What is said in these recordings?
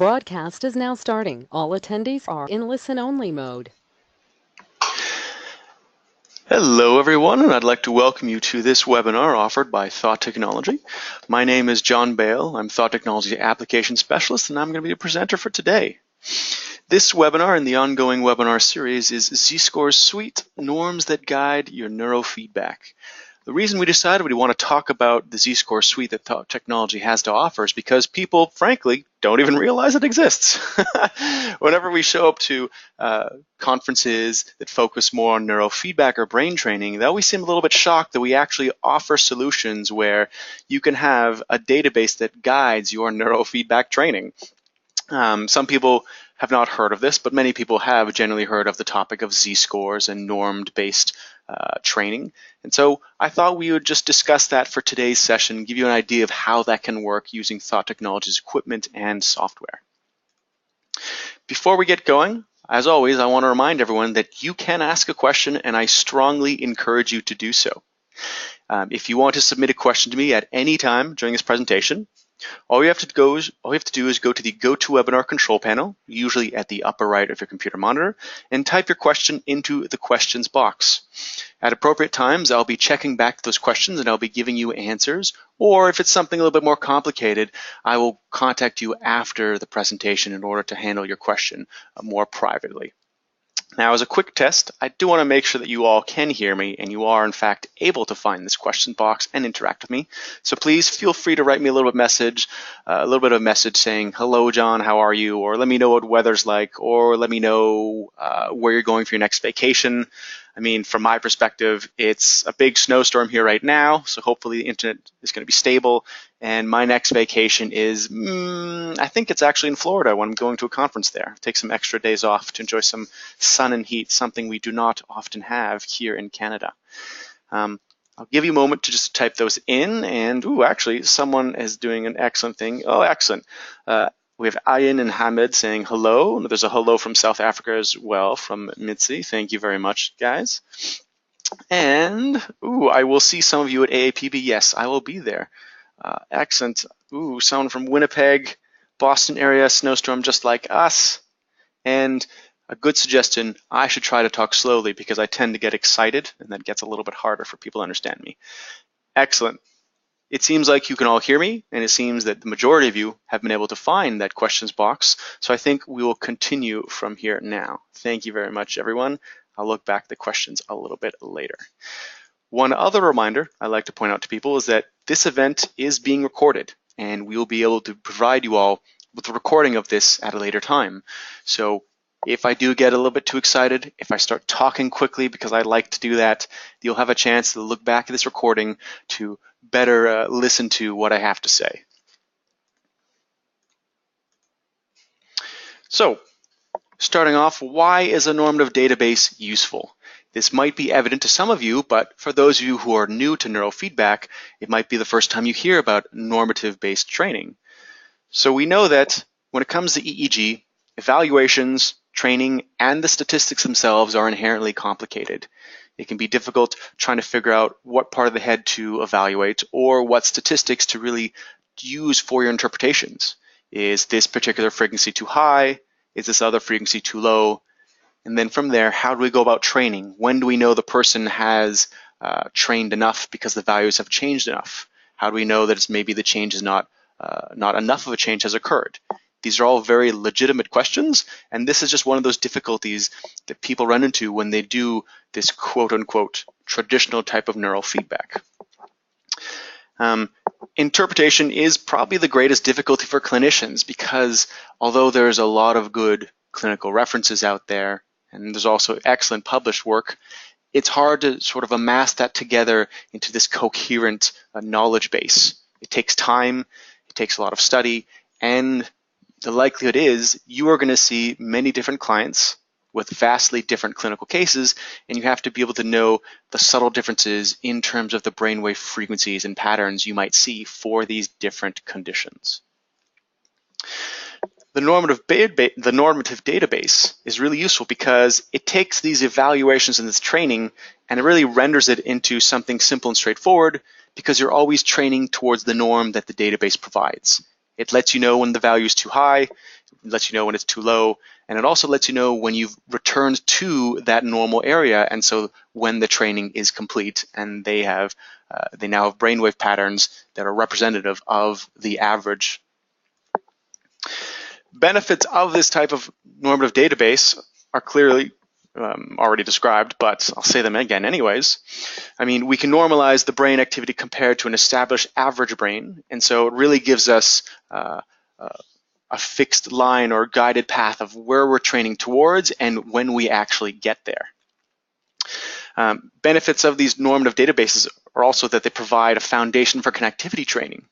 broadcast is now starting. All attendees are in listen-only mode. Hello everyone, and I'd like to welcome you to this webinar offered by Thought Technology. My name is John Bale. I'm Thought Technology Application Specialist, and I'm going to be the presenter for today. This webinar in the ongoing webinar series is Z-Score's Suite, Norms That Guide Your Neurofeedback. The reason we decided we want to talk about the Z-Score suite that Thought Technology has to offer is because people, frankly, don't even realize it exists. Whenever we show up to conferences that focus more on neurofeedback or brain training, they always seem a little bit shocked that we actually offer solutions where you can have a database that guides your neurofeedback training. Some people have not heard of this, but many people have generally heard of the topic of Z-scores and normed-based training. And so I thought we would just discuss that for today's session, give you an idea of how that can work using Thought Technology's equipment and software. Before we get going, as always, I want to remind everyone that you can ask a question, and I strongly encourage you to do so. If you want to submit a question to me at any time during this presentation, all you have to do is go to the GoToWebinar control panel, usually at the upper right of your computer monitor, and type your question into the questions box. At appropriate times, I'll be checking back those questions and I'll be giving you answers, or if it's something a little bit more complicated, I will contact you after the presentation in order to handle your question more privately. Now, as a quick test, I do want to make sure that you all can hear me and you are, in fact, able to find this question box and interact with me. So please feel free to write me a little bit of a message saying, "Hello, John, how are you?" Or let me know what weather's like, or let me know where you're going for your next vacation. I mean, from my perspective, it's a big snowstorm here right now, so hopefully the internet is going to be stable. And my next vacation is, I think it's actually in Florida when I'm going to a conference there. Take some extra days off to enjoy some sun and heat, something we do not often have here in Canada. I'll give you a moment to just type those in, and actually someone is doing an excellent thing. Oh, excellent. We have Ayan and Hamid saying hello. There's a hello from South Africa as well, from Mitzi. Thank you very much, guys. And I will see some of you at AAPB. Yes, I will be there. Excellent. Someone from Winnipeg, Boston area, snowstorm just like us. And a good suggestion, I should try to talk slowly because I tend to get excited, and that gets a little bit harder for people to understand me. Excellent. It seems like you can all hear me, and it seems that the majority of you have been able to find that questions box. So I think we will continue from here now. Thank you very much, everyone. I'll look back at the questions a little bit later. One other reminder I'd like to point out to people is that this event is being recorded, and we will be able to provide you all with a recording of this at a later time. So if I do get a little bit too excited, if I start talking quickly because I like to do that, you'll have a chance to look back at this recording to better listen to what I have to say. So, starting off, why is a normative database useful? This might be evident to some of you, but for those of you who are new to neurofeedback, it might be the first time you hear about normative-based training. So we know that when it comes to EEG, evaluations, training, and the statistics themselves are inherently complicated. It can be difficult trying to figure out what part of the head to evaluate or what statistics to really use for your interpretations. Is this particular frequency too high? Is this other frequency too low? And then from there, how do we go about training? When do we know the person has trained enough because the values have changed enough? How do we know that it's maybe the change is not enough of a change has occurred? These are all very legitimate questions, and this is just one of those difficulties that people run into when they do this quote-unquote traditional type of neurofeedback. Interpretation is probably the greatest difficulty for clinicians because although there's a lot of good clinical references out there, and there's also excellent published work, it's hard to sort of amass that together into this coherent knowledge base. It takes time, it takes a lot of study, and the likelihood is you are going to see many different clients with vastly different clinical cases, and you have to be able to know the subtle differences in terms of the brainwave frequencies and patterns you might see for these different conditions. The normative database is really useful because it takes these evaluations and this training and it really renders it into something simple and straightforward because you're always training towards the norm that the database provides. It lets you know when the value is too high, it lets you know when it's too low, and it also lets you know when you've returned to that normal area, and so when the training is complete and they now have brainwave patterns that are representative of the average. Benefits of this type of normative database are clearly already described, but I'll say them again anyways. I mean, we can normalize the brain activity compared to an established average brain, and so it really gives us a fixed line or guided path of where we're training towards and when we actually get there. Benefits of these normative databases are also that they provide a foundation for connectivity training.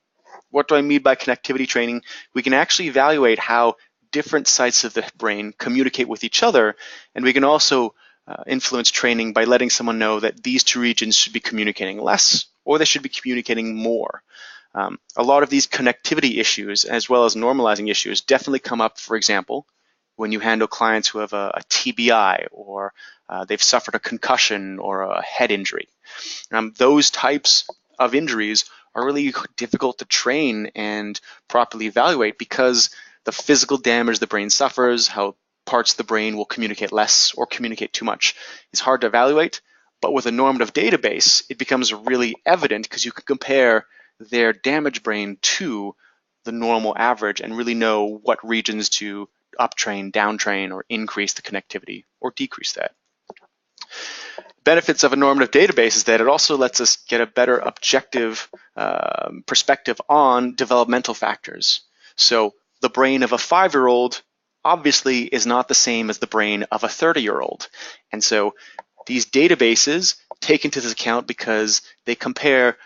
What do I mean by connectivity training? We can actually evaluate how different sites of the brain communicate with each other, and we can also influence training by letting someone know that these two regions should be communicating less or they should be communicating more. A lot of these connectivity issues, as well as normalizing issues, definitely come up, for example, when you handle clients who have a TBI or they've suffered a concussion or a head injury. Those types of injuries are really difficult to train and properly evaluate because the physical damage the brain suffers, how parts of the brain will communicate less or communicate too much, is hard to evaluate. But with a normative database, it becomes really evident because you can compare their damaged brain to the normal average and really know what regions to uptrain, downtrain, or increase the connectivity or decrease that. Benefits of a normative database is that it also lets us get a better objective perspective on developmental factors. So the brain of a 5-year-old obviously is not the same as the brain of a 30-year-old. And so these databases take into this account because they compare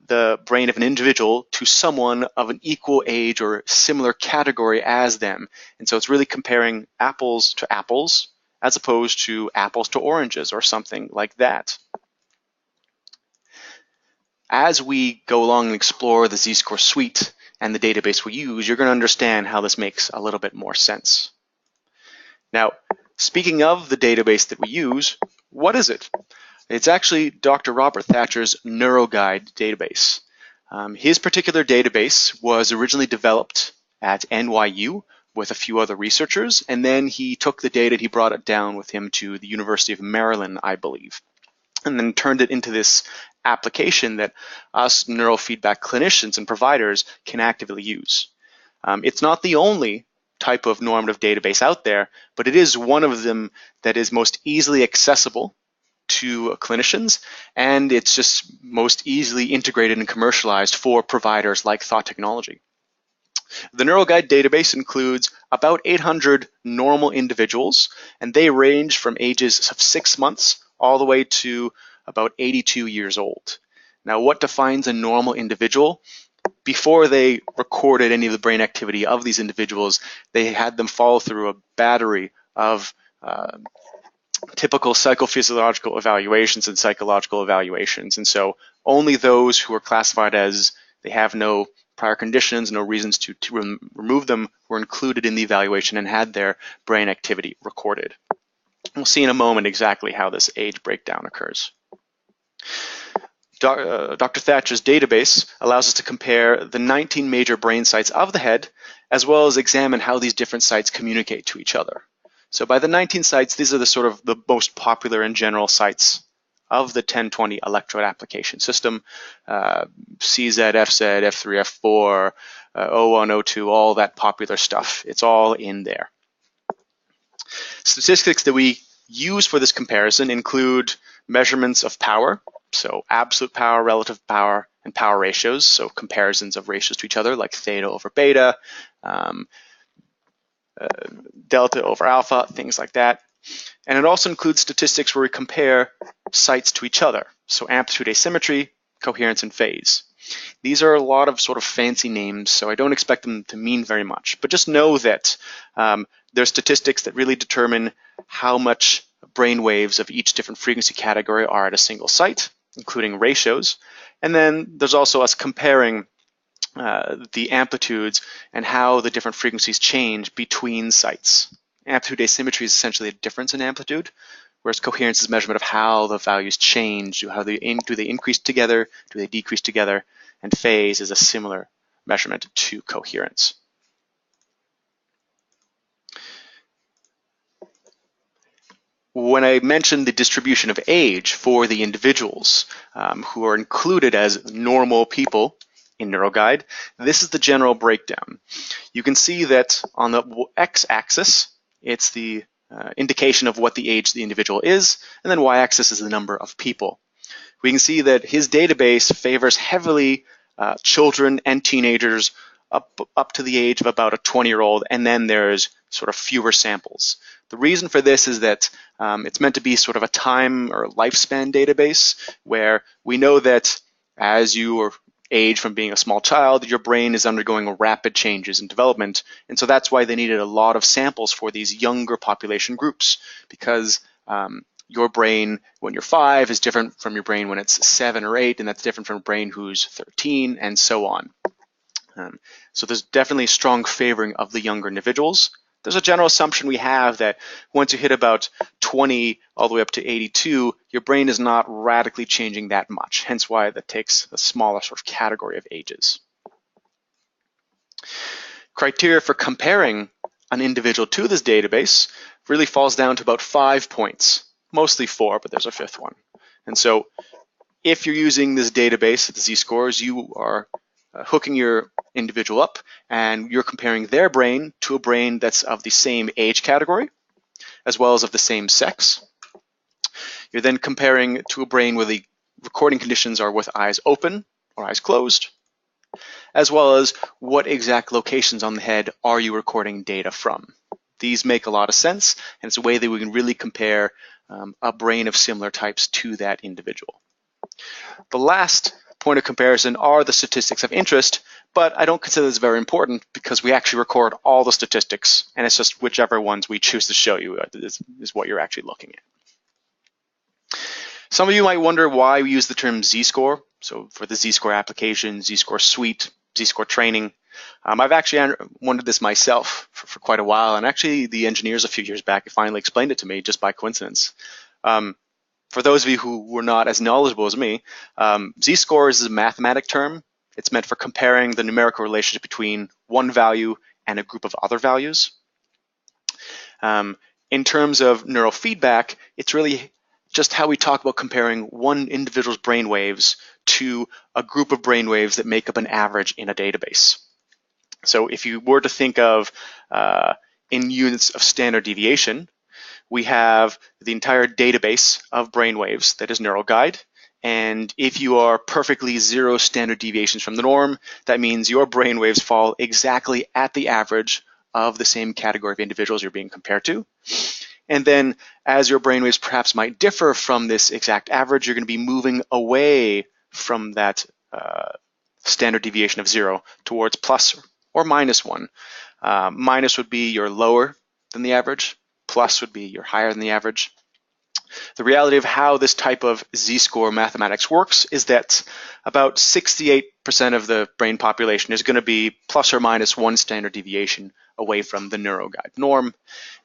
the brain of an individual to someone of an equal age or similar category as them. And so it's really comparing apples to apples as opposed to apples to oranges or something like that. As we go along and explore the Z-score suite and the database we use, you're going to understand how this makes a little bit more sense. Now, speaking of the database that we use, what is it? It's actually Dr. Robert Thatcher's NeuroGuide database. His particular database was originally developed at NYU with a few other researchers, and then he took the data and he brought it down with him to the University of Maryland, I believe, and then turned it into this application that us neurofeedback clinicians and providers can actively use. It's not the only type of normative database out there, but it is one of them that is most easily accessible to clinicians, and it's just most easily integrated and commercialized for providers like Thought Technology. The NeuroGuide database includes about 800 normal individuals, and they range from ages of 6 months all the way to about 82 years old. Now, what defines a normal individual? Before they recorded any of the brain activity of these individuals, they had them follow through a battery of typical psychophysiological evaluations and psychological evaluations. And so only those who are classified as they have no prior conditions, no reasons to remove them, were included in the evaluation and had their brain activity recorded. We'll see in a moment exactly how this age breakdown occurs. Dr. Thatcher's database allows us to compare the 19 major brain sites of the head, as well as examine how these different sites communicate to each other. So by the 19 sites, these are the sort of the most popular and general sites of the 1020 electrode application system. CZ, FZ, F3, F4, O1, O2, all that popular stuff. It's all in there. Statistics that we use for this comparison include measurements of power, so absolute power, relative power, and power ratios, so comparisons of ratios to each other like theta over beta, delta over alpha, things like that. And it also includes statistics where we compare sites to each other, so amplitude asymmetry, coherence, and phase. These are a lot of sort of fancy names, so I don't expect them to mean very much, but just know that there's statistics that really determine how much brain waves of each different frequency category are at a single site, including ratios. And then there's also us comparing the amplitudes and how the different frequencies change between sites. Amplitude asymmetry is essentially a difference in amplitude, whereas coherence is a measurement of how the values change. Do they increase together? Do they decrease together? And phase is a similar measurement to coherence. When I mentioned the distribution of age for the individuals who are included as normal people in NeuroGuide, this is the general breakdown. You can see that on the x-axis, it's the indication of what the age of the individual is, and then y-axis is the number of people. We can see that his database favors heavily children and teenagers up to the age of about a 20-year-old, and then there's sort of fewer samples. The reason for this is that it's meant to be sort of a time or lifespan database where we know that as you age from being a small child, your brain is undergoing rapid changes in development, and so that's why they needed a lot of samples for these younger population groups, because your brain when you're 5 is different from your brain when it's 7 or 8, and that's different from a brain who's 13, and so on. So there's definitely strong favoring of the younger individuals. There's a general assumption we have that once you hit about 20 all the way up to 82, your brain is not radically changing that much, hence why that takes a smaller sort of category of ages. Criteria for comparing an individual to this database really falls down to about 5 points, mostly 4, but there's a 5th one. And so if you're using this database, the z-scores, you are hooking your individual up and you're comparing their brain to a brain that's of the same age category as well as of the same sex. You're then comparing to a brain where the recording conditions are with eyes open or eyes closed, as well as what exact locations on the head are you recording data from. These make a lot of sense, and it's a way that we can really compare a brain of similar types to that individual. The last point of comparison are the statistics of interest, but I don't consider this very important because we actually record all the statistics, and it's just whichever ones we choose to show you is what you're actually looking at. Some of you might wonder why we use the term z-score. So for the z-score application, z-score suite, z-score training. I've actually wondered this myself for quite a while, and actually the engineers a few years back finally explained it to me just by coincidence. For those of you who were not as knowledgeable as me, z-score is a mathematic term. It's meant for comparing the numerical relationship between one value and a group of other values. In terms of neurofeedback, it's really just how we talk about comparing one individual's brainwaves to a group of brainwaves that make up an average in a database. So if you were to think of in units of standard deviation, we have the entire database of brainwaves that is NeuroGuide. And if you are perfectly 0 standard deviations from the norm, that means your brainwaves fall exactly at the average of the same category of individuals you're being compared to. And then as your brainwaves perhaps might differ from this exact average, you're going to be moving away from that standard deviation of 0 towards plus or minus 1. Minus would be your lower than the average. Plus would be your higher than the average. The reality of how this type of z-score mathematics works is that about 68% of the brain population is going to be plus or minus 1 standard deviation away from the NeuroGuide norm,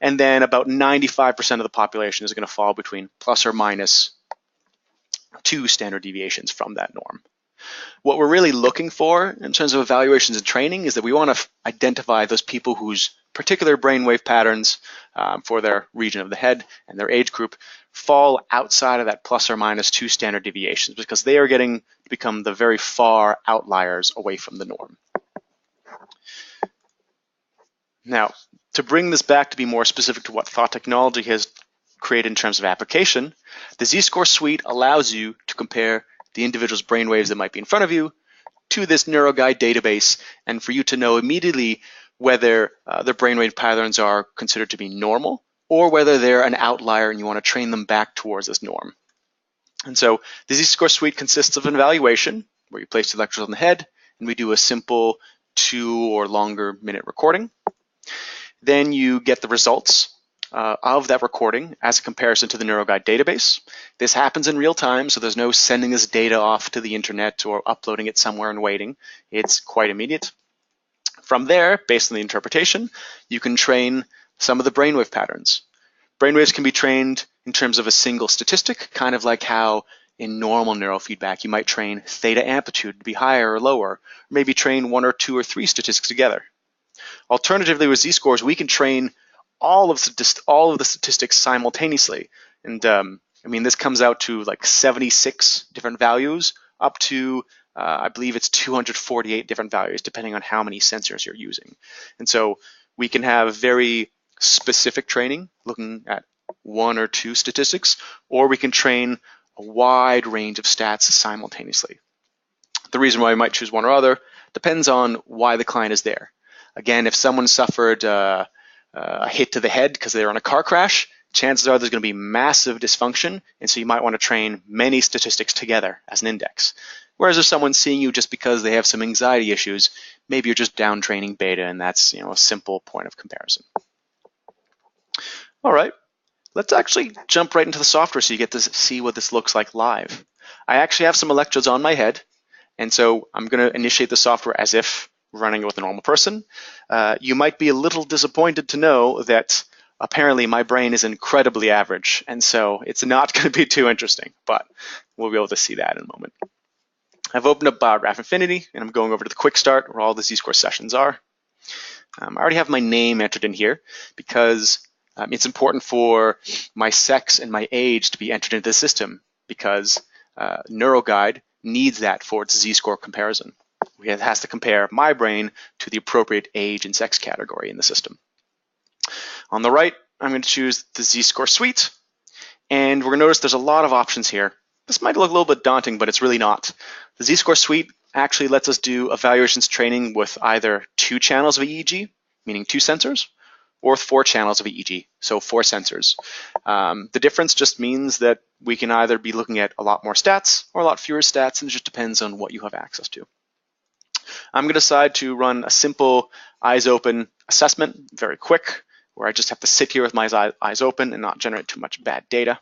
and then about 95% of the population is going to fall between plus or minus 2 standard deviations from that norm. What we're really looking for in terms of evaluations and training is that we want to identify those people whose particular brainwave patterns for their region of the head and their age group fall outside of that plus or minus 2 standard deviations, because they are getting to become the very far outliers away from the norm. Now, to bring this back to be more specific to what thought technology has created in terms of application, the z-score suite allows you to compare the individual's brainwaves that might be in front of you to this NeuroGuide database, and for you to know immediately whether their brainwave patterns are considered to be normal or whether they're an outlier and you want to train them back towards this norm. And so the z-score suite consists of an evaluation where you place the electrodes on the head and we do a simple 2 or longer minute recording. Then you get the results of that recording as a comparison to the NeuroGuide database. This happens in real time, so there's no sending this data off to the internet or uploading it somewhere and waiting. It's quite immediate. From there, based on the interpretation, you can train some of the brainwave patterns. Brainwaves can be trained in terms of a single statistic, kind of like how in normal neurofeedback, you might train theta amplitude to be higher or lower, or maybe train 1 or 2 or 3 statistics together. Alternatively, with z-scores, we can train all of the statistics simultaneously. And I mean, this comes out to like 76 different values up to, I believe it's 248 different values, depending on how many sensors you're using. And so we can have very specific training, looking at 1 or 2 statistics, or we can train a wide range of stats simultaneously. The reason why we might choose one or other depends on why the client is there. Again, if someone suffered a hit to the head because they were in a car crash, chances are there's going to be massive dysfunction, and so you might want to train many statistics together as an index. Whereas if someone's seeing you just because they have some anxiety issues, maybe you're just down training beta, and that's, a simple point of comparison. All right, let's actually jump right into the software so you get to see what this looks like live. I actually have some electrodes on my head, and so I'm going to initiate the software as if running it with a normal person. You might be a little disappointed to know that apparently my brain is incredibly average, and so it's not going to be too interesting, but we'll be able to see that in a moment. I've opened up Biograph Infinity, and I'm going over to the quick start where all the z-score sessions are. I already have my name entered in here because it's important for my sex and my age to be entered into the system, because NeuroGuide needs that for its z-score comparison. It has to compare my brain to the appropriate age and sex category in the system. On the right, I'm going to choose the z-score suite, and we're going to notice there's a lot of options here. This might look a little bit daunting, but it's really not. The z-score suite actually lets us do evaluations training with either 2 channels of EEG, meaning 2 sensors, or 4 channels of EEG, so 4 sensors. The difference just means that we can either be looking at a lot more stats or a lot fewer stats, and it just depends on what you have access to. I'm going to decide to run a simple eyes open assessment, very quick, where I just have to sit here with my eyes open and not generate too much bad data.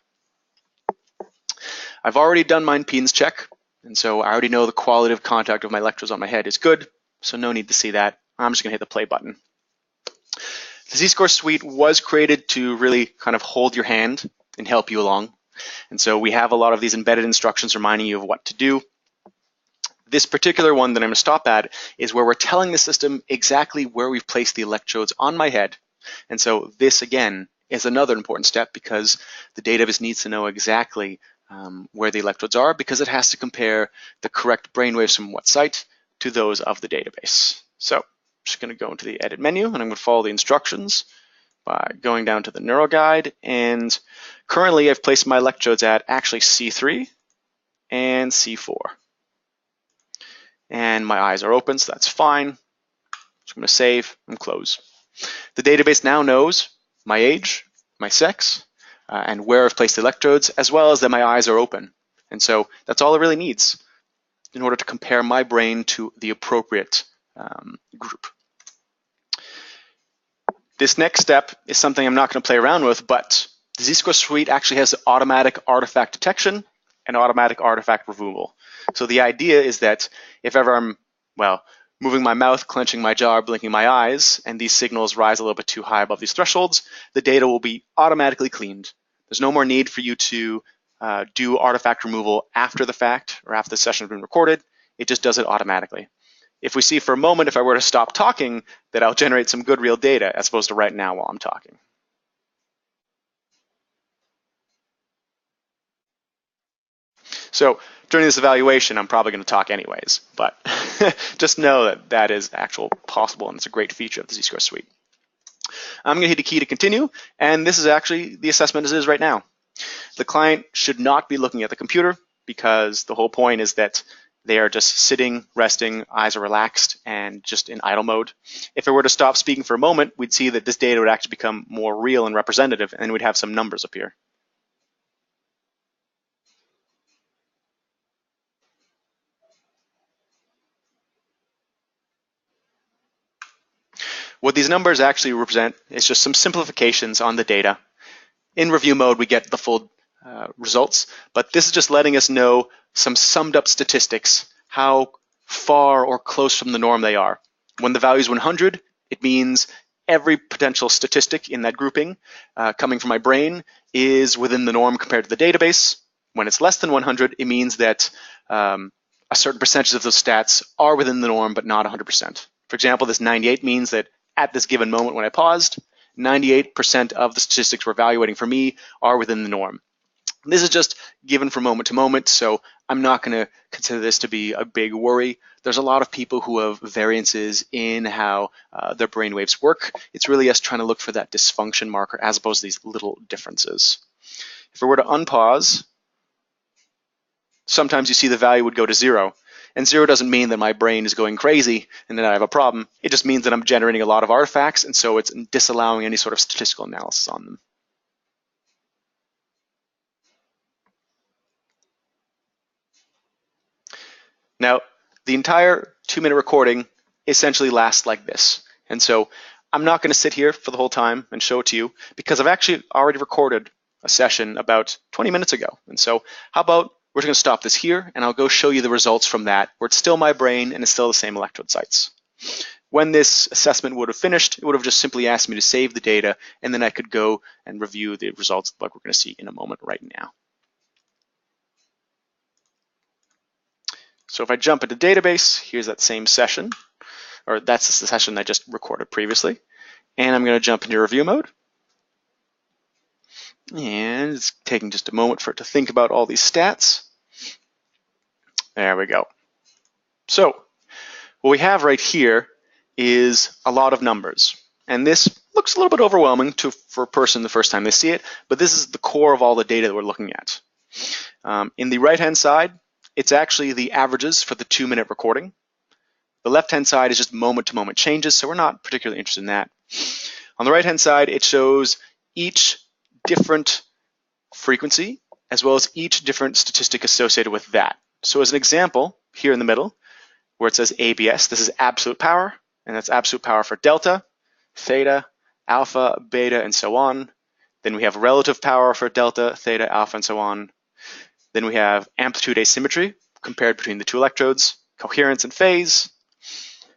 I've already done my impedance check, and so I already know the quality of contact of my electrodes on my head is good, so no need to see that. I'm just going to hit the play button. The z-score suite was created to really kind of hold your hand and help you along, and so we have a lot of these embedded instructions reminding you of what to do. This particular one that I'm going to stop at is where we're telling the system exactly where we've placed the electrodes on my head. And so this, again, is another important step, because the database needs to know exactly where the electrodes are, because it has to compare the correct brainwaves from what site to those of the database. So I'm just going to go into the edit menu, and I'm going to follow the instructions by going down to the NeuroGuide. And currently I've placed my electrodes at actually C3 and C4. And my eyes are open, so that's fine. So I'm going to save and close. The database now knows my age, my sex, and where I've placed the electrodes, as well as that my eyes are open. And so that's all it really needs in order to compare my brain to the appropriate group. This next step is something I'm not going to play around with, but the z-score suite actually has automatic artifact detection and automatic artifact removal. So the idea is that if ever I'm, moving my mouth, clenching my jaw, or blinking my eyes, and these signals rise a little bit too high above these thresholds, the data will be automatically cleaned. There's no more need for you to do artifact removal after the fact or after the session has been recorded. It just does it automatically. If we see for a moment, if I were to stop talking, that I'll generate some good real data as opposed to right now while I'm talking. So during this evaluation, I'm probably going to talk anyways, but just know that that is actually possible, and it's a great feature of the z-score suite. I'm going to hit a key to continue, and this is actually the assessment as it is right now. The client should not be looking at the computer, because the whole point is that they are just sitting, resting, eyes are relaxed, and just in idle mode. If it were to stop speaking for a moment, we'd see that this data would actually become more real and representative, and we'd have some numbers appear. What these numbers actually represent is just some simplifications on the data. In review mode, we get the full results, but this is just letting us know some summed up statistics, how far or close from the norm they are. When the value is 100, it means every potential statistic in that grouping coming from my brain is within the norm compared to the database. When it's less than 100, it means that a certain percentage of those stats are within the norm, but not 100%. For example, this 98 means that at this given moment when I paused, 98% of the statistics we're evaluating for me are within the norm. This is just given from moment to moment, so I'm not going to consider this to be a big worry. There's a lot of people who have variances in how their brain waves work. It's really us trying to look for that dysfunction marker as opposed to these little differences. If we were to unpause, sometimes you see the value would go to 0. And 0 doesn't mean that my brain is going crazy and that I have a problem. It just means that I'm generating a lot of artifacts, and so it's disallowing any sort of statistical analysis on them. Now, the entire 2-minute recording essentially lasts like this. And so I'm not going to sit here for the whole time and show it to you because I've actually already recorded a session about 20 minutes ago. And so how about we're going to stop this here, and I'll go show you the results from that, where it's still my brain and it's still the same electrode sites. When this assessment would have finished, it would have just simply asked me to save the data, and then I could go and review the results like we're going to see in a moment right now. So if I jump into database, here's that same session, or that's the session I just recorded previously. And I'm going to jump into review mode. And it's taking just a moment for it to think about all these stats. There we go. So what we have right here is a lot of numbers. And this looks a little bit overwhelming for a person the first time they see it, but this is the core of all the data that we're looking at. In the right-hand side, it's actually the averages for the 2-minute recording. The left-hand side is just moment-to-moment changes, so we're not particularly interested in that. On the right-hand side, it shows each different frequency as well as each different statistic associated with that. So as an example, here in the middle, where it says ABS, this is absolute power, and that's absolute power for delta, theta, alpha, beta, and so on. Then we have relative power for delta, theta, alpha, and so on. Then we have amplitude asymmetry compared between the two electrodes, coherence and phase.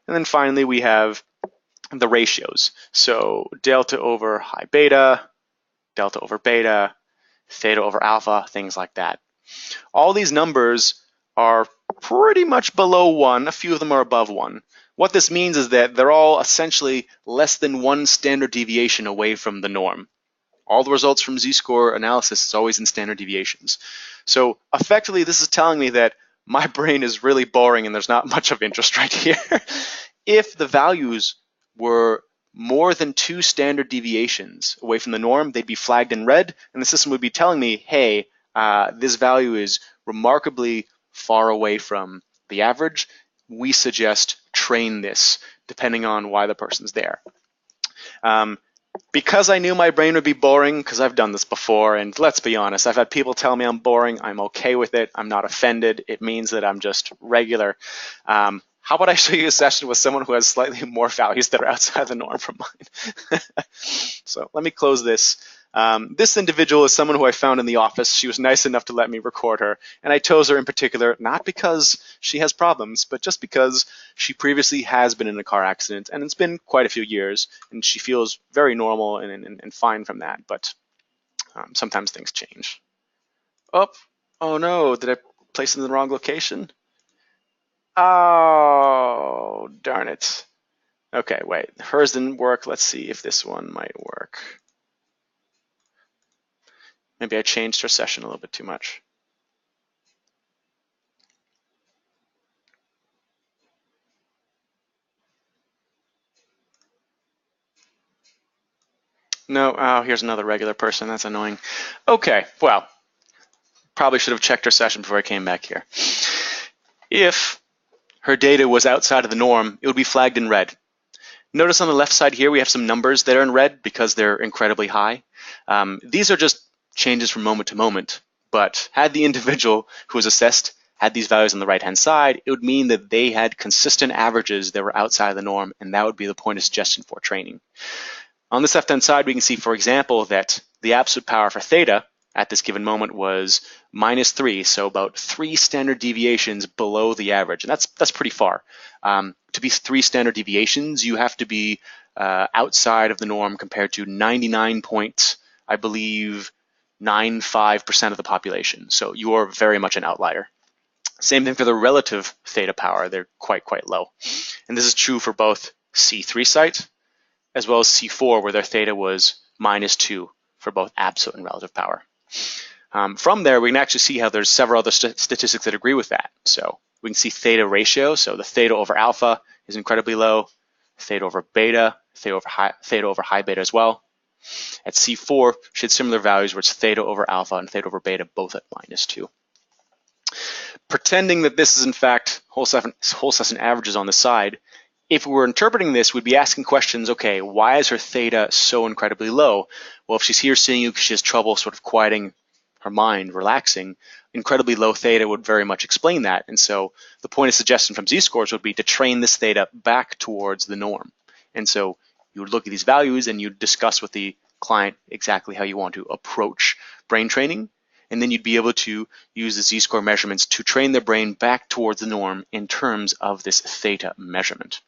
And then finally, we have the ratios. So delta over high beta, delta over beta, theta over alpha, things like that. All these numbers are pretty much below 1. A few of them are above 1. What this means is that they're all essentially less than 1 standard deviation away from the norm. All the results from z-score analysis is always in standard deviations. So effectively, this is telling me that my brain is really boring and there's not much of interest right here. If the values were more than 2 standard deviations away from the norm, they'd be flagged in red, and the system would be telling me, hey, this value is remarkably far away from the average. We suggest train this, depending on why the person's there. Because I knew my brain would be boring, because I've done this before, and let's be honest, I've had people tell me I'm boring. I'm okay with it. I'm not offended. It means that I'm just regular. How about I show you a session with someone who has slightly more values that are outside the norm from mine? So let me close this. This individual is someone who I found in the office. She was nice enough to let me record her, and I chose her in particular not because she has problems, but just because she previously has been in a car accident, and it's been quite a few years, and she feels very normal and fine from that, but sometimes things change. Oh no, did I place it in the wrong location? Oh, darn it. Okay, wait, hers didn't work. Let's see if this one might work. Maybe I changed her session a little bit too much. No, oh, here's another regular person. That's annoying. Okay, well, probably should have checked her session before I came back here. If her data was outside of the norm, it would be flagged in red. Notice on the left side here, we have some numbers that are in red because they're incredibly high. These are just changes from moment to moment, but had the individual who was assessed had these values on the right-hand side, it would mean that they had consistent averages that were outside of the norm, and that would be the point of suggestion for training. On this left-hand side, we can see, for example, that the absolute power for theta at this given moment was -3, so about 3 standard deviations below the average, and that's pretty far. To be 3 standard deviations, you have to be outside of the norm compared to 99 point, I believe, 95% of the population. So you are very much an outlier. Same thing for the relative theta power. They're quite low. And this is true for both C3 site as well as C4, where their theta was -2 for both absolute and relative power. From there, we can actually see how there's several other statistics that agree with that. So we can see theta ratio. So the theta over alpha is incredibly low. Theta over beta, theta over high beta as well. At C4, she had similar values where it's theta over alpha and theta over beta, both at -2. Pretending that this is in fact whole session averages on the side, if we were interpreting this, we'd be asking questions, okay, why is her theta so incredibly low? Well, if she's here seeing you because she has trouble sort of quieting her mind, relaxing, incredibly low theta would very much explain that. And so the point of suggestion from z-scores would be to train this theta back towards the norm. And so you would look at these values and you'd discuss with the client exactly how you want to approach brain training. And then you'd be able to use the z-score measurements to train their brain back towards the norm in terms of this theta measurement.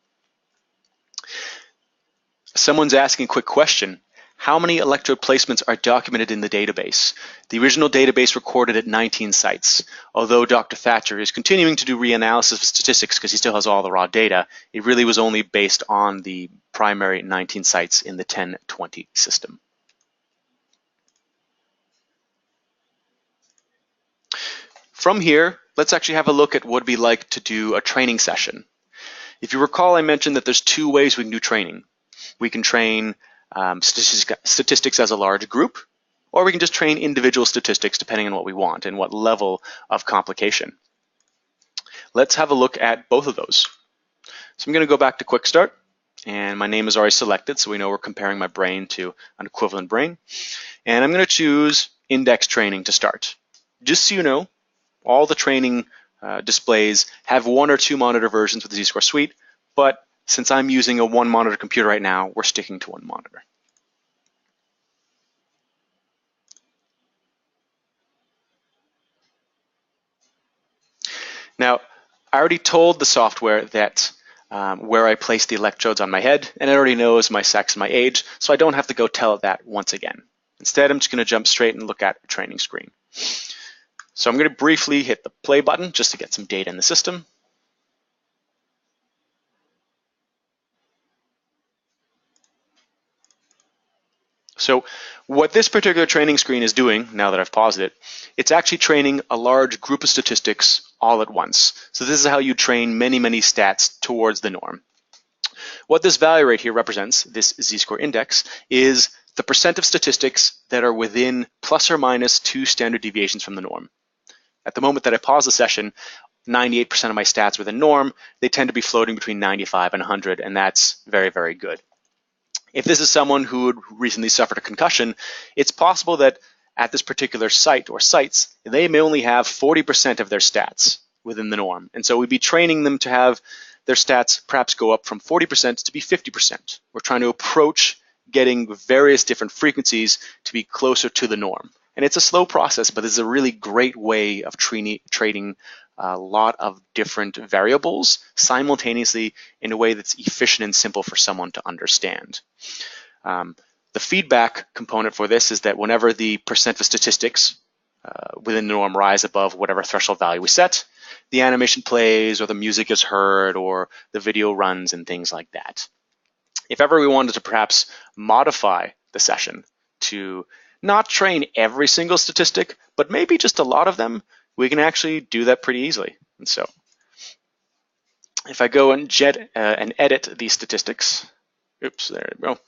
Someone's asking a quick question. How many electrode placements are documented in the database? The original database recorded at 19 sites. Although Dr. Thatcher is continuing to do reanalysis of statistics because he still has all the raw data, it really was only based on the primary 19 sites in the 1020 system. From here, let's actually have a look at what it'd be like to do a training session. If you recall, I mentioned that there's two ways we can do training. We can train statistics as a large group, or we can just train individual statistics depending on what we want and what level of complication. Let's have a look at both of those. So I'm going to go back to Quick Start, and my name is already selected, so we know we're comparing my brain to an equivalent brain. And I'm going to choose index training to start. Just so you know, all the training displays have one or two monitor versions with the Z-Score suite, but since I'm using a one monitor computer right now, we're sticking to one monitor. Now, I already told the software that where I place the electrodes on my head, and it already knows my sex and my age, so I don't have to go tell it that once again. Instead, I'm just going to jump straight and look at a training screen. So I'm going to briefly hit the play button just to get some data in the system. So what this particular training screen is doing, now that I've paused it, it's actually training a large group of statistics all at once. So this is how you train many stats towards the norm. What this value right here represents, this z-score index, is the percent of statistics that are within plus or minus 2 standard deviations from the norm. At the moment that I pause the session, 98% of my stats within norm, they tend to be floating between 95 and 100, and that's very good. If this is someone who had recently suffered a concussion, it's possible that at this particular site or sites, they may only have 40% of their stats within the norm. And so we'd be training them to have their stats perhaps go up from 40% to be 50%. We're trying to approach getting various different frequencies to be closer to the norm. And it's a slow process, but it's a really great way of trading a lot of different variables simultaneously in a way that's efficient and simple for someone to understand. The feedback component for this is that whenever the percent of statistics within the norm rise above whatever threshold value we set, the animation plays or the music is heard or the video runs and things like that. If ever we wanted to perhaps modify the session to not train every single statistic, but maybe just a lot of them, we can actually do that pretty easily. And so if I go and edit these statistics, oops, there we go.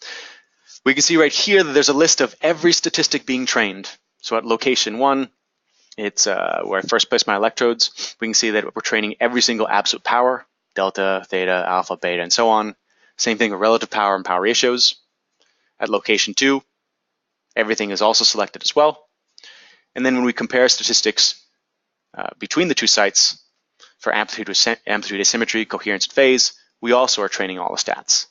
We can see right here that there's a list of every statistic being trained. So at location 1, it's where I first placed my electrodes. We can see that we're training every single absolute power, delta, theta, alpha, beta, and so on. Same thing with relative power and power ratios. At location 2, everything is also selected as well. And then when we compare statistics between the two sites for amplitude, asymmetry, coherence, and phase, we also are training all the stats.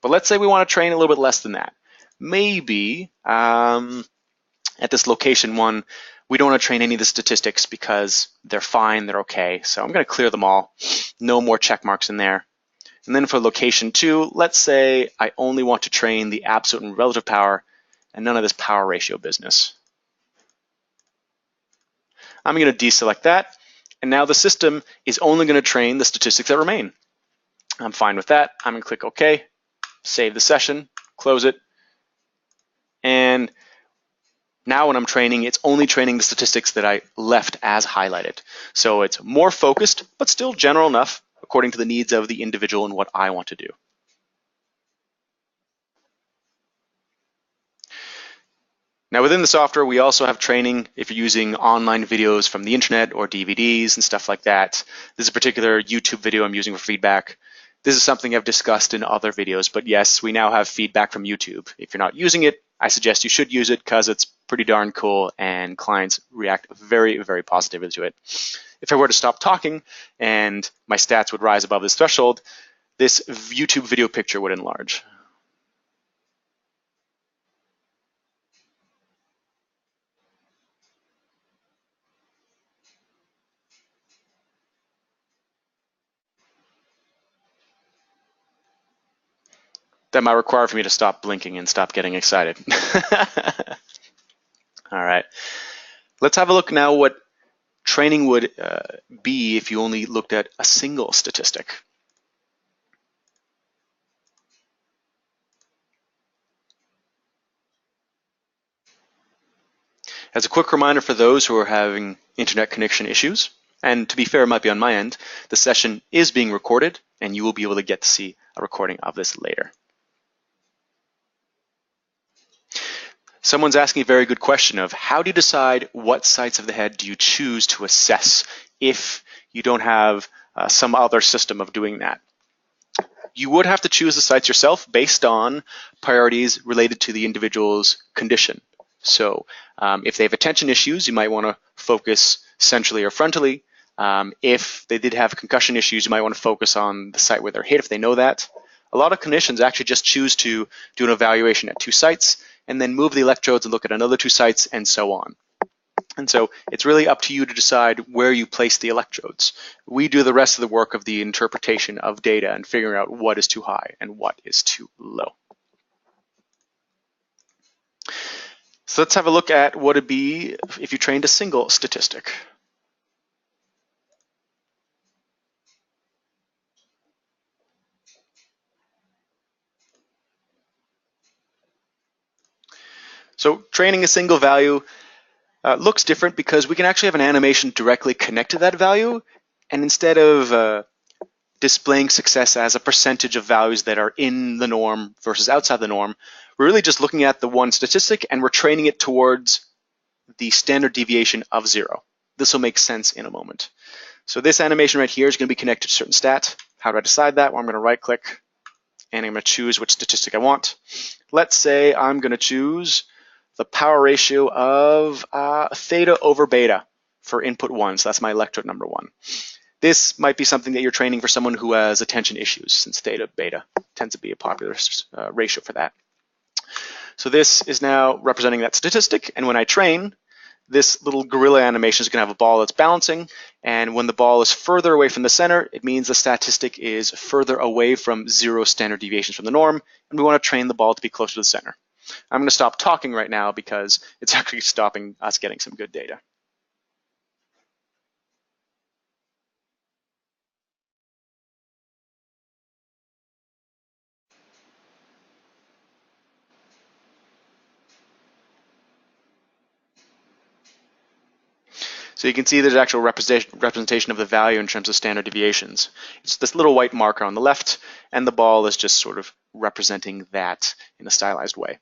But let's say we want to train a little bit less than that. Maybe at this location 1, we don't want to train any of the statistics because they're fine, they're okay. So I'm going to clear them all. No more check marks in there. And then for location 2, let's say I only want to train the absolute and relative power and none of this power ratio business. I'm going to deselect that, and now the system is only going to train the statistics that remain. I'm fine with that. I'm going to click OK, save the session, close it, and now when I'm training, it's only training the statistics that I left as highlighted. So it's more focused, but still general enough according to the needs of the individual and what I want to do. Now within the software, we also have training if you're using online videos from the internet or DVDs and stuff like that. This is a particular YouTube video I'm using for feedback. This is something I've discussed in other videos, but yes, we now have feedback from YouTube. If you're not using it, I suggest you should use it because it's pretty darn cool and clients react very, very positively to it. If I were to stop talking and my stats would rise above this threshold, this YouTube video picture would enlarge. That might require for me to stop blinking and stop getting excited. All right, let's have a look now what training would be if you only looked at a single statistic. As a quick reminder for those who are having internet connection issues, and to be fair, it might be on my end, the session is being recorded and you will be able to get to see a recording of this later. Someone's asking a very good question of how do you decide what sites of the head do you choose to assess if you don't have some other system of doing that? You would have to choose the sites yourself based on priorities related to the individual's condition. So if they have attention issues, you might want to focus centrally or frontally. If they did have concussion issues, you might want to focus on the site where they're hit if they know that. A lot of clinicians actually just choose to do an evaluation at 2 sites and then move the electrodes and look at another 2 sites and so on. And so it's really up to you to decide where you place the electrodes. We do the rest of the work of the interpretation of data and figuring out what is too high and what is too low. So let's have a look at what it'd be if you trained a single statistic. So training a single value looks different because we can actually have an animation directly connected to that value, and instead of displaying success as a percentage of values that are in the norm versus outside the norm, we're really just looking at the one statistic and we're training it towards the standard deviation of 0. This will make sense in a moment. So this animation right here is going to be connected to a certain stat. How do I decide that? Well, I'm going to right click and I'm going to choose which statistic I want. Let's say I'm going to choose the power ratio of theta over beta for input 1. So that's my electrode number 1. This might be something that you're training for someone who has attention issues, since theta beta tends to be a popular ratio for that. So this is now representing that statistic, and when I train, this little gorilla animation is going to have a ball that's bouncing, and when the ball is further away from the center, it means the statistic is further away from 0 standard deviations from the norm, and we want to train the ball to be closer to the center. I'm going to stop talking right now because it's actually stopping us getting some good data. So you can see there's actual representation of the value in terms of standard deviations. It's this little white marker on the left, and the ball is just sort of representing that in a stylized way.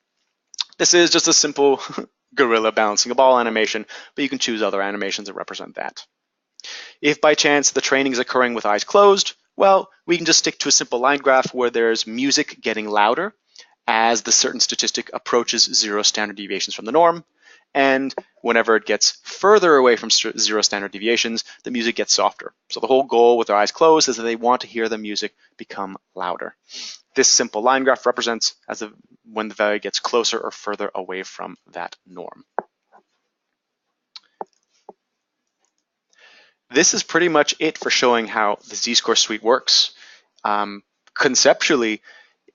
This is just a simple gorilla balancing a ball animation, but you can choose other animations that represent that. If by chance the training is occurring with eyes closed, well, we can just stick to a simple line graph where there's music getting louder as the certain statistic approaches 0 standard deviations from the norm. And whenever it gets further away from 0 standard deviations, the music gets softer. So the whole goal with their eyes closed is that they want to hear the music become louder. This simple line graph represents when the value gets closer or further away from that norm. This is pretty much it for showing how the Z-score suite works. Conceptually,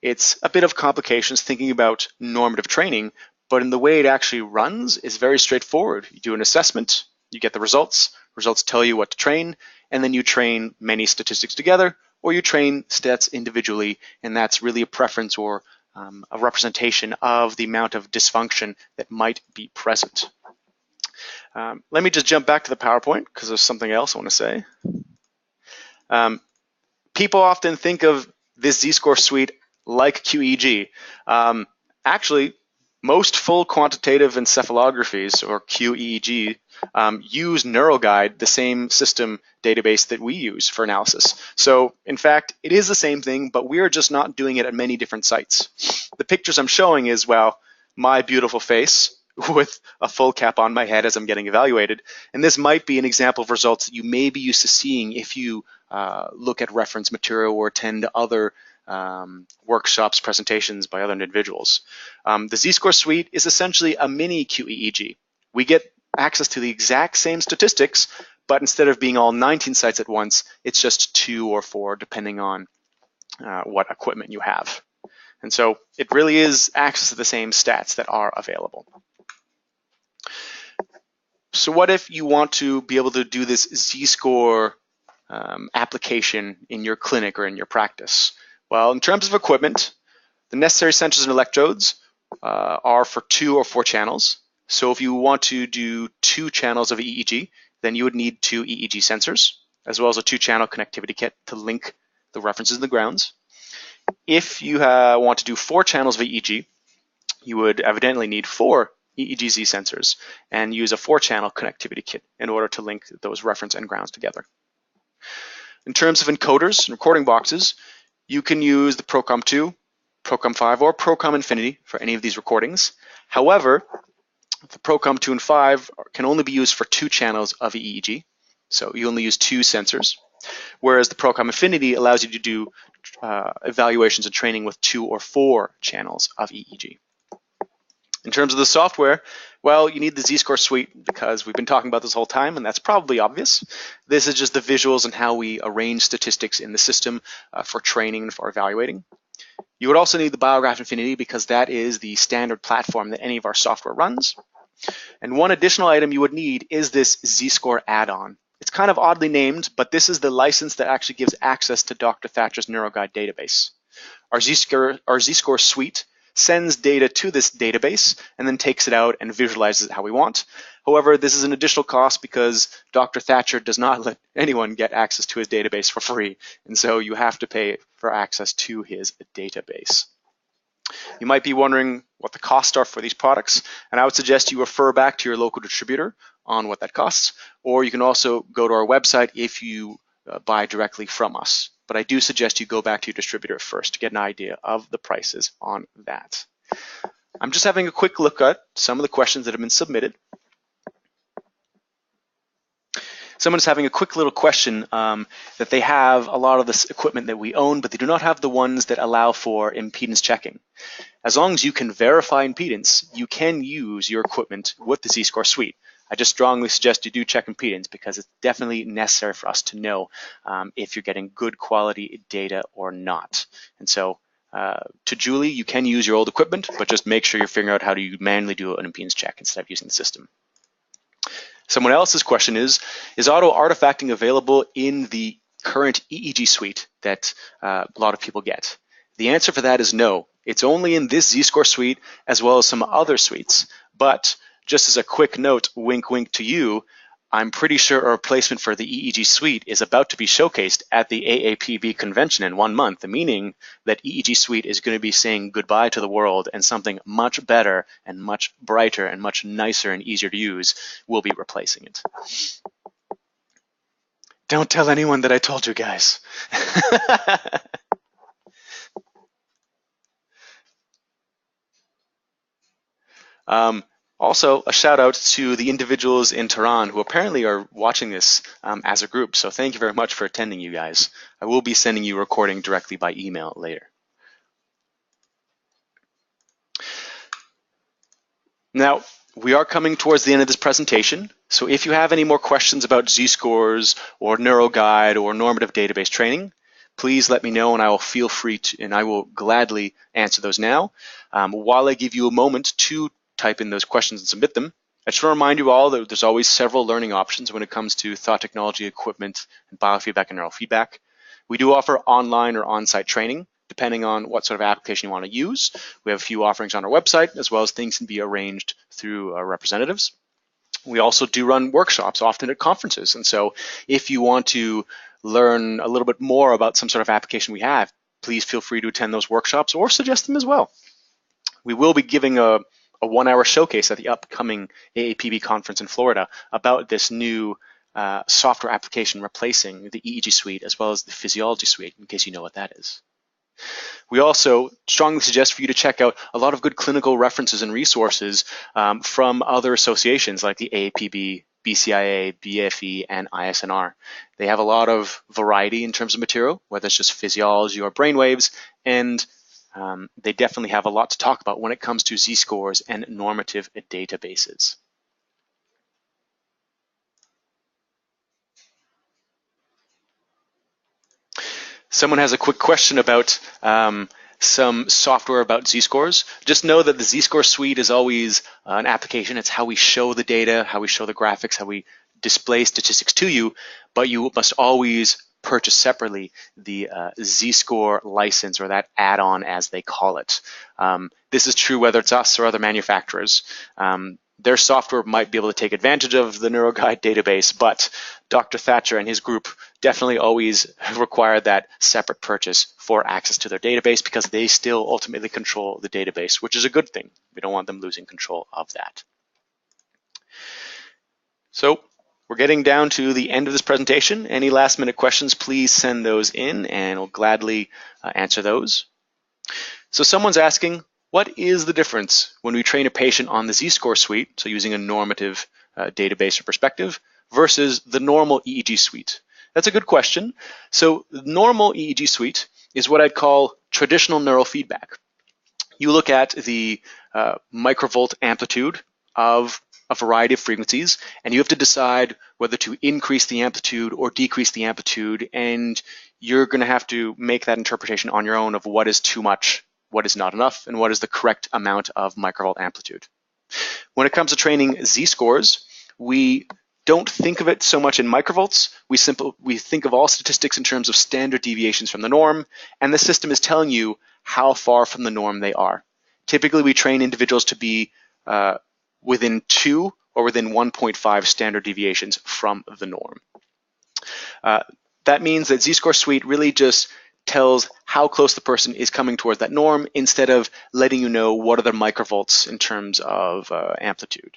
it's a bit of complications thinking about normative training, but in the way it actually runs is very straightforward. You do an assessment, You get the results. Results tell you what to train, and then you train many statistics together, or you train stats individually, and that's really a preference or a representation of the amount of dysfunction that might be present. Let me just jump back to the PowerPoint because there's something else I want to say. People often think of this Z-score suite like QEEG. Actually, most full quantitative encephalographies, or QEEG, use NeuroGuide, the same system database that we use for analysis. So, in fact, it is the same thing, but we're just not doing it at many different sites. The pictures I'm showing is, well, my beautiful face with a full cap on my head as I'm getting evaluated. And this might be an example of results that you may be used to seeing if you look at reference material or attend other workshops, presentations by other individuals. The Z-score suite is essentially a mini QEEG. We get access to the exact same statistics, but instead of being all 19 sites at once, it's just 2 or 4, depending on what equipment you have. And so it really is access to the same stats that are available. So what if you want to be able to do this Z-score application in your clinic or in your practice? Well, in terms of equipment, the necessary sensors and electrodes are for 2 or 4 channels. So if you want to do 2 channels of EEG, then you would need 2 EEG sensors, as well as a 2-channel connectivity kit to link the references and the grounds. If you want to do 4 channels of EEG, you would evidently need 4 EEG-Z sensors and use a 4-channel connectivity kit in order to link those reference and grounds together. In terms of encoders and recording boxes, you can use the Procom 2, Procom 5, or Procom Infinity for any of these recordings. However, the Procom 2 and 5 can only be used for 2 channels of EEG, so you only use 2 sensors, whereas the Procom Infinity allows you to do evaluations and training with 2 or 4 channels of EEG. In terms of the software, well, you need the Z-score suite because we've been talking about this whole time, and that's probably obvious. This is just the visuals and how we arrange statistics in the system for training and for evaluating. You would also need the Biograph Infinity because that is the standard platform that any of our software runs. And one additional item you would need is this Z-score add-on. It's kind of oddly named, but this is the license that actually gives access to Dr. Thatcher's NeuroGuide database. Our Z-score suite sends data to this database and then takes it out and visualizes it how we want. However, this is an additional cost because Dr. Thatcher does not let anyone get access to his database for free, and so you have to pay for access to his database. You might be wondering what the costs are for these products, and I would suggest you refer back to your local distributor on what that costs, or you can also go to our website if you buy directly from us. But I do suggest you go back to your distributor first to get an idea of the prices on that. I'm just having a quick look at some of the questions that have been submitted. Someone's having a quick little question that they have a lot of this equipment that we own, but they do not have the ones that allow for impedance checking. As long as you can verify impedance, you can use your equipment with the Z-score suite. I just strongly suggest you do check impedance because it's definitely necessary for us to know if you're getting good quality data or not. And so to Julie, you can use your old equipment, but just make sure you're figuring out how to manually do an impedance check instead of using the system. Someone else's question is auto artifacting available in the current EEG suite that a lot of people get? The answer for that is no. It's only in this Z-score suite as well as some other suites. But just as a quick note, wink, wink to you, I'm pretty sure a replacement for the EEG suite is about to be showcased at the AAPB convention in 1 month, meaning that EEG suite is going to be saying goodbye to the world and something much better and much brighter and much nicer and easier to use will be replacing it. Don't tell anyone that I told you guys. Also, a shout out to the individuals in Tehran who apparently are watching this as a group. So thank you very much for attending, you guys. I will be sending you a recording directly by email later. Now, we are coming towards the end of this presentation. So if you have any more questions about Z-scores or NeuroGuide or normative database training, please let me know and I will feel free to, and I will gladly answer those now. While I give you a moment to type in those questions and submit them, I just want to remind you all that there's always several learning options when it comes to thought technology equipment and biofeedback and neurofeedback. We do offer online or on-site training, depending on what sort of application you want to use. We have a few offerings on our website, as well as things can be arranged through our representatives. We also do run workshops, often at conferences. And so if you want to learn a little bit more about some sort of application we have, please feel free to attend those workshops or suggest them as well. We will be giving a 1-hour showcase at the upcoming AAPB conference in Florida about this new software application replacing the EEG suite as well as the physiology suite, in case you know what that is. We also strongly suggest for you to check out a lot of good clinical references and resources from other associations like the AAPB, BCIA, BFE, and ISNR. They have a lot of variety in terms of material, whether it's just physiology or brainwaves, and they definitely have a lot to talk about when it comes to Z-scores and normative databases. Someone has a quick question about some software about Z-scores. Just know that the Z-score suite is always an application. It's how we show the data, how we show the graphics, how we display statistics to you, but you must always purchase separately the Z-score license, or that add-on as they call it. This is true whether it's us or other manufacturers. Their software might be able to take advantage of the NeuroGuide database, but Dr. Thatcher and his group definitely always require that separate purchase for access to their database, because they still ultimately control the database, which is a good thing. We don't want them losing control of that. So we're getting down to the end of this presentation. Any last minute questions, please send those in and we'll gladly answer those. So someone's asking, what is the difference when we train a patient on the Z-score suite, so using a normative database or perspective, versus the normal EEG suite? That's a good question. So the normal EEG suite is what I'd call traditional neurofeedback. You look at the microvolt amplitude of a variety of frequencies, and you have to decide whether to increase the amplitude or decrease the amplitude, and you're going to have to make that interpretation on your own of what is too much, what is not enough, and what is the correct amount of microvolt amplitude. When it comes to training Z-scores, we don't think of it so much in microvolts. We think of all statistics in terms of standard deviations from the norm, and the system is telling you how far from the norm they are. Typically, we train individuals to be within 2 or within 1.5 standard deviations from the norm. That means that Z-score suite really just tells how close the person is coming towards that norm, instead of letting you know what are their microvolts in terms of amplitude.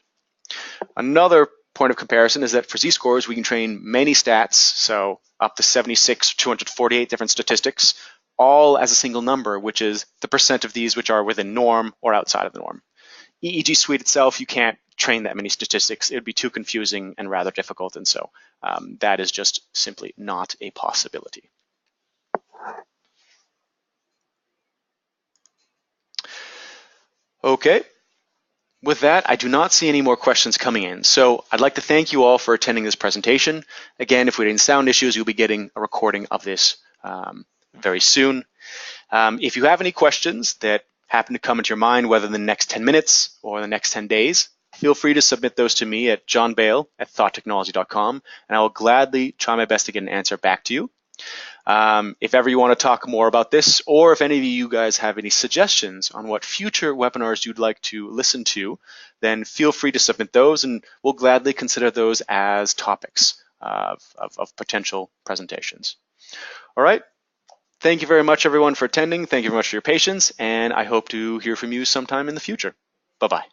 Another point of comparison is that for Z-scores, we can train many stats, so up to 76, 248 different statistics, all as a single number, which is the percent of these which are within norm or outside of the norm. EEG suite itself, you can't train that many statistics. It would be too confusing and rather difficult, and so that is just simply not a possibility. Okay. With that, I do not see any more questions coming in. So I'd like to thank you all for attending this presentation. Again, if we had any sound issues, you'll be getting a recording of this very soon. If you have any questions that happen to come into your mind, whether in the next 10 minutes or the next 10 days, feel free to submit those to me at johnbale@thoughttechnology.com, and I will gladly try my best to get an answer back to you. If ever you want to talk more about this, or if any of you guys have any suggestions on what future webinars you'd like to listen to, then feel free to submit those, and we'll gladly consider those as topics of potential presentations. All right. Thank you very much, everyone, for attending. Thank you very much for your patience, and I hope to hear from you sometime in the future. Bye-bye.